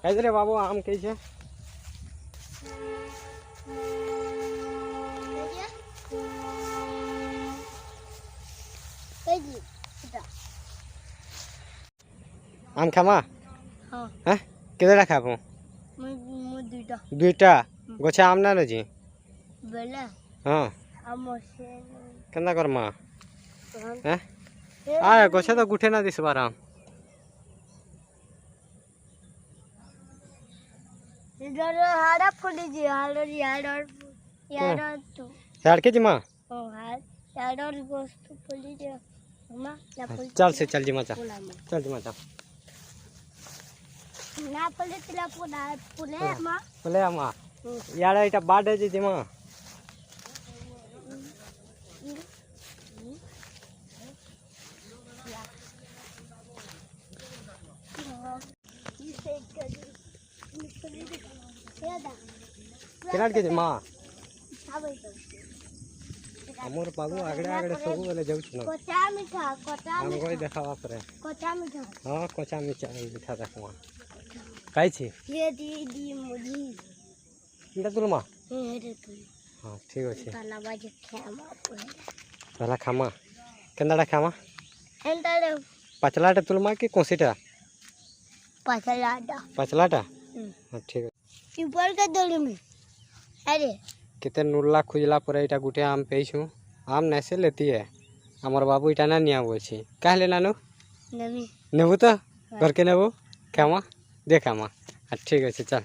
कैसे रे बाबू आम कैसे आम खामा हाँ हैं केदा खाबो मु दुईटा दुईटा गछे आम ना रे जी बेला हाँ हमसे केना करमा हैं आ गछे तो गुठे ना दिस बार आम इधर हाड़ा फुली जी हाड़ यार तू यार के जिमा ओ हाड़ यार गोस्त फुली जी मां ना फुली चल से चल जिमा चल चल जिमा चल ना फुली तिला फुले मां बोले अम्मा यार इटा बाडे जी जिमा केनाड के जिमा हमर बाबू आगड़े आगड़े सब बोले जाउ छ न कोचा मीठा हम कोई देखावा परे कोचा मीठा हां कोचा मीठा देखवा काई छी ये दीदी मुझी इटा तुलमा रे तू हां ठीक अछि ताला बाजे खामा ताला खामा केंदाडा खामा एंटाले पचलाटा तुलमा की कोसीटा पचलाटा हां ठीक ऊपर के दोली में अरे केते नुल्ला खुजला पर इटा गुटे आम पेइछु आम नैसे लेती है हमर बाबू इटा ना निया होय छी काहे नानू नमी नेबू तो घर के नेबू खामा देखामा ठीक अछि चल।